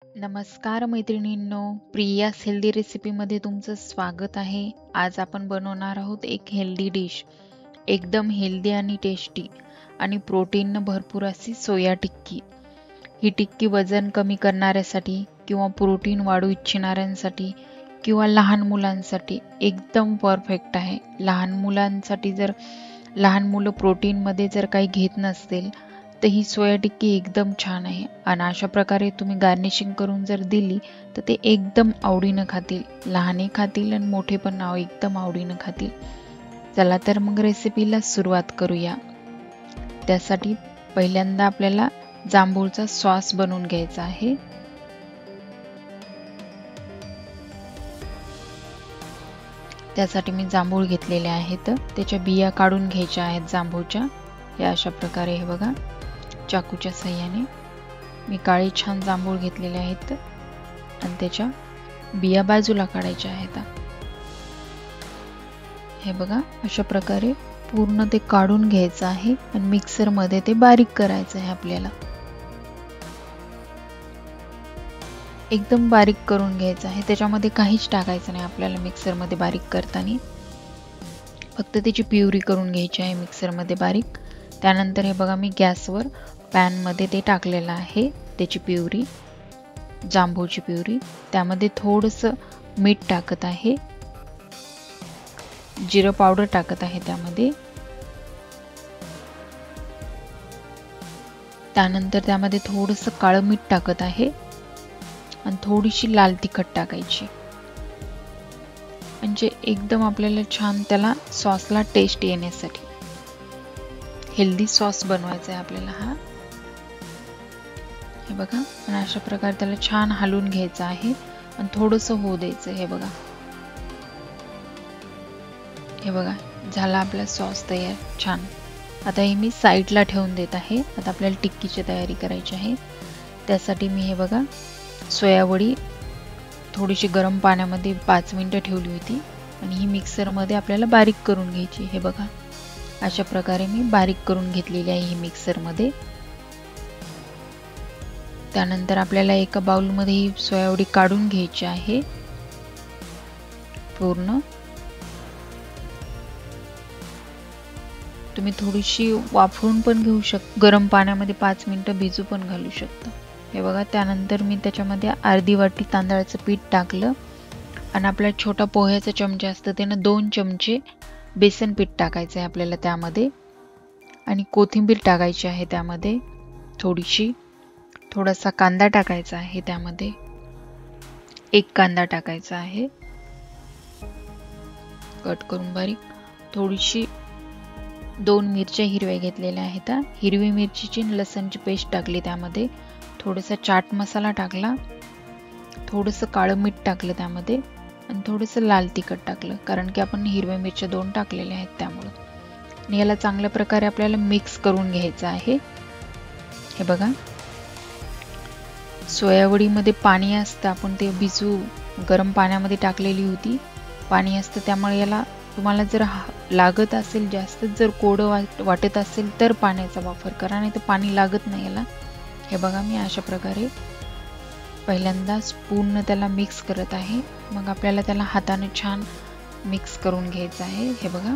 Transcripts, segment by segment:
नमस्कार मैत्रिणींनो, प्रियास हेल्दी रेसिपीमध्ये तुमचं स्वागत आहे. आज आपण बनवणार आहोत एक हेल्दी डिश, एकदम हेल्दी आणि टेस्टी आणि प्रोटीननं भरपूर अशी सोया टिक्की. ही टिक्की वजन कमी करणाऱ्यासाठी किंवा प्रोटीन वाढू इच्छिणाऱ्यांसाठी किंवा लहान मुलांसाठी एकदम परफेक्ट आहे. लहान मुलं प्रोटीनमध्ये जर काही घेत नसतील तर ही सोया टिक्की एकदम छान आहे. आणि अशा प्रकारे तुम्ही गार्निशिंग करून जर दिली तर ते एकदम आवडीनं खातील. लहानही खातील आणि मोठे पण एकदम आवडीनं खातील. चला तर मग रेसिपीला सुरुवात करूया. त्यासाठी पहिल्यांदा आपल्याला जांभूळचा सॉस बनवून घ्यायचा आहे. त्यासाठी मी जांभूळ घेतलेले आहेत. त्याच्या बिया काढून घ्यायच्या आहेत जांभूळच्या. या अशा प्रकारे हे बघा, चाकूच्या साहाय्याने मी काळे छान जांभूळ घेतलेले आहेत आणि त्याच्या बिया बाजूला काढायच्या आहेत. हे बघा, अशा प्रकारे पूर्ण ते काढून घ्यायचं आहे आणि मिक्सर मध्ये ते बारीक करायचं आहे. आपल्याला एकदम बारीक करून घ्यायचं आहे. त्याच्यामध्ये काहीच टाकायचं नाही आपल्याला मिक्सर मध्ये बारीक करताना. फक्त त्याची प्युरी करून घ्यायची आहे मिक्सर मध्ये बारीक. त्यानंतर हे बघा, मी गॅसवर पॅन मध्ये ते टाकलेलं आहे, त्याची प्युरी, जांभूळची प्युरी. त्यामध्ये थोडंसं मीठ टाकत आहे, जिरं पावडर टाकत आहे त्यामध्ये. त्यानंतर त्यामध्ये थोडंसं काळं मीठ टाकत आहे आणि थोडीशी लाल तिखट टाकायची. म्हणजे एकदम आपल्याला छान त्याला सॉसला टेस्ट येण्यासाठी हेल्दी सॉस बनवायचा आहे आपल्याला हा. हे बघा, आणि अशा प्रकारे त्याला छान हलवून घ्यायचं आहे आणि थोडंसं होऊ द्यायचं. हे बघा, झाला आपला सॉस तयार छान. आता हे मी साईडला ठेवून देत आहे. आता आपल्याला टिक्कीची तयारी करायची आहे. त्यासाठी मी हे बघा, सोयावडी थोडीशी गरम पाण्यामध्ये 5 मिनिटं ठेवली होती आणि ही मिक्सरमध्ये आपल्याला बारीक करून घ्यायची. हे बघा, अशा प्रकारे मी बारीक करून घेतलेली आहे ही मिक्सरमध्ये. त्यानंतर आपल्याला एका बाउलमध्ये ही सोयावडी काढून घ्यायची आहे पूर्ण. तुम्ही थोडीशी वाफवून पण घेऊ शकता, गरम पाण्यामध्ये 5 मिनिटं भिजू पण घालू शकता. हे बघा, त्यानंतर मी त्याच्यामध्ये अर्धी वाटी तांदळाचं पीठ टाकलं आणि आपला छोटा पोह्याचा चमचा असतं त्यानं 2 चमचे बेसन पीठ टाकायचं आहे आपल्याला त्यामध्ये. आणि कोथिंबीर टाकायची आहे त्यामध्ये थोडीशी. थोडासा कांदा टाकायचा आहे त्यामध्ये, 1 कांदा टाकायचा आहे कट करून बारीक. थोडीशी 2 मिरच्या हिरव्या घेतलेल्या आहेत. हिरवी मिरचीची लसणची पेस्ट टाकली त्यामध्ये. थोडासा चाट मसाला टाकला, थोडंसं काळं मीठ टाकलं त्यामध्ये आणि थोडंसं लाल तिखट टाकलं, कारण की आपण हिरव्या मिरच्या 2 टाकलेल्या आहेत त्यामुळे. आणि याला चांगल्या प्रकारे आपल्याला मिक्स करून घ्यायचं आहे. हे बघा, सोयावडीमध्ये पाणी असतं, आपण ते गरम पाण्यामध्ये टाकलेली होती, पाणी असतं. त्यामुळे याला तुम्हाला जर लागत असेल जास्त, जर कोरडं वाटत असेल तर पाण्याचा वापर करा, नाही तर पाणी लागत नाही याला. हे बघा, मी अशा प्रकारे पहिल्यांदा पूर्ण त्याला मिक्स करत आहे. मग आपल्याला त्याला हाताने छान मिक्स करून घ्यायचं आहे. हे बघा,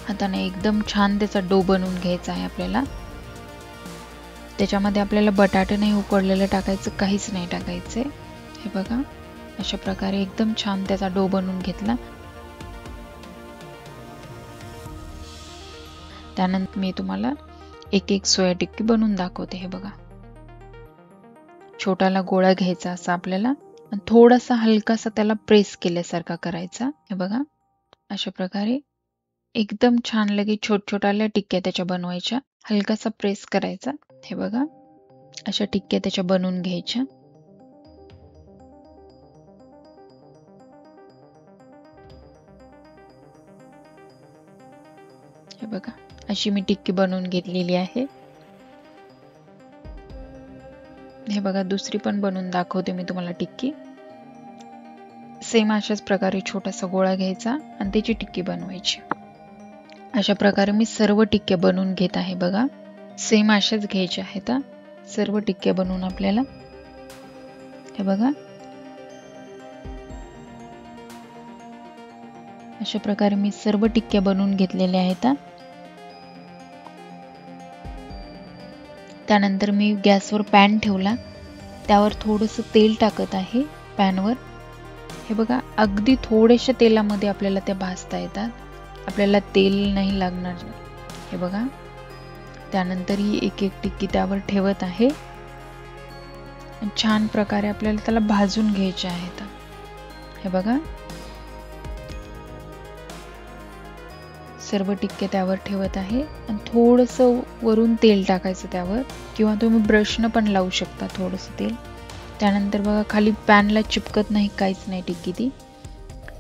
हाताने एकदम छान त्याचा डो बनवून घ्यायचा आहे आपल्याला. त्याच्यामध्ये आपल्याला बटाटे नाही उकडलेलं टाकायचं, काहीच नाही टाकायचं. हे बघा, अशा प्रकारे एकदम छान त्याचा डो बनवून घेतला. त्यानंतर मी तुम्हाला एक सोया टिक्की बनवून दाखवते. हे बघा, छोटाला गोळा घ्यायचा असा आपल्याला आणि थोडासा हलकासा त्याला प्रेस केल्यासारखा करायचा. हे बघा, अशा प्रकारे एकदम छान लगे छोट्या टिक्क्या त्याच्या बनवायच्या. हलकासा प्रेस करायचा. हे बघा, अशा टिक्क्या त्याच्या बनवून घ्यायच्या. हे बघा, अशी मी टिक्की बनवून घेतलेली आहे. हे बघा, दुसरी पण बनवून दाखवते मी तुम्हाला टिक्की. सेम अशाच प्रकारे छोटासा गोळा घ्यायचा आणि त्याची टिक्की बनवायची. अशा प्रकारे मी सर्व टिक्क्या बनवून घेत आहे. बघा, सेम अशाच घ्यायच्या आहेत. सर्व टिक्क्या बनवून आपल्याला हे बघा, अशा प्रकारे मी सर्व टिक्क्या बनवून घेतलेल्या आहेत. त्यानंतर मी गॅसवर पॅन ठेवला, त्यावर थोडंसं तेल टाकत आहे पॅनवर. हे बघा, अगदी थोड्याशा तेलामध्ये आपल्याला त्या भाजता येतात, आपल्याला तेल नाही लागणार. हे बघा, त्यानंतर ही एक एक टिक्की त्यावर ठेवत आहे. छान प्रकारे आपल्याला त्याला भाजून घ्यायचे आहेत. हे बघा, सर्व टिक्के त्यावर ठेवत आहे आणि थोडंसं वरून तेल टाकायचं त्यावर, किंवा तुम्ही ब्रशनं पण लावू शकता थोडंसं तेल. त्यानंतर बघा, खाली पॅनला चिपकत नाही, काहीच नाही टिक्की ती.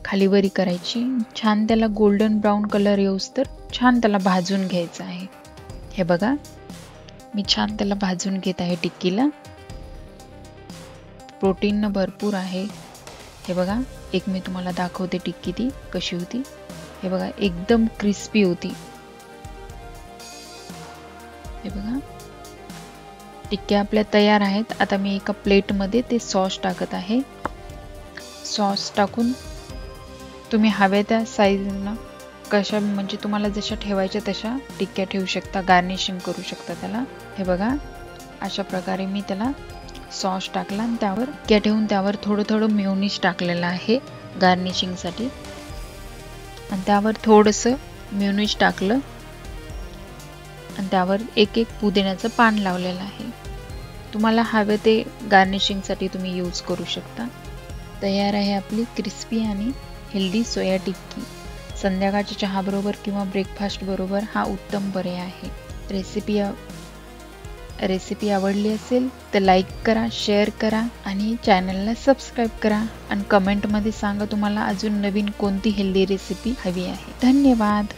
खाली वरी करायची, छान त्याला गोल्डन ब्राऊन कलर येऊस तर छान त्याला भाजून घ्यायचं आहे. हे बघा, मी छान त्याला भाजून घेत आहे टिक्कीला. प्रोटीन भरपूर आहे. हे बघा, एक मी तुम्हाला दाखवते टिक्की ती कशी होती. हे बघा, एकदम क्रिस्पी होती. हे बघा, टिक्क्या आपल्या तयार आहेत. आता मी एका प्लेटमध्ये ते सॉस टाकत आहे. सॉस टाकून तुम्ही हव्या त्या साईजनं कशा, म्हणजे तुम्हाला जशा ठेवायच्या तशा टिक्क्या ठेवू शकता, गार्निशिंग करू शकता त्याला. हे बघा, अशा प्रकारे मी त्याला सॉस टाकला आणि त्यावर टिक्क्या ठेवून त्यावर थोडं थोडं मेयोनीज टाकलेलं आहे गार्निशिंगसाठी. आणि त्यावर थोडंसं मेयोनीज टाकलं आणि त्यावर एक एक पुदिन्याचं पान लावलेलं आहे. तुम्हाला हवे ते गार्निशिंगसाठी तुम्ही यूज करू शकता. तयार आहे आपली क्रिस्पी आणि हेल्दी सोया टिक्की. संध्याकाळच्या चहाबरोबर किंवा ब्रेकफास्ट बरोबर हा उत्तम पर्याय आहे. रेसिपी आवडली असेल तर लाईक करा, शेअर करा आणि चॅनलला सबस्क्राईब करा. आणि कमेंटमध्ये सांगा तुम्हाला अजून नवीन कोणती हेल्दी रेसिपी हवी आहे. धन्यवाद.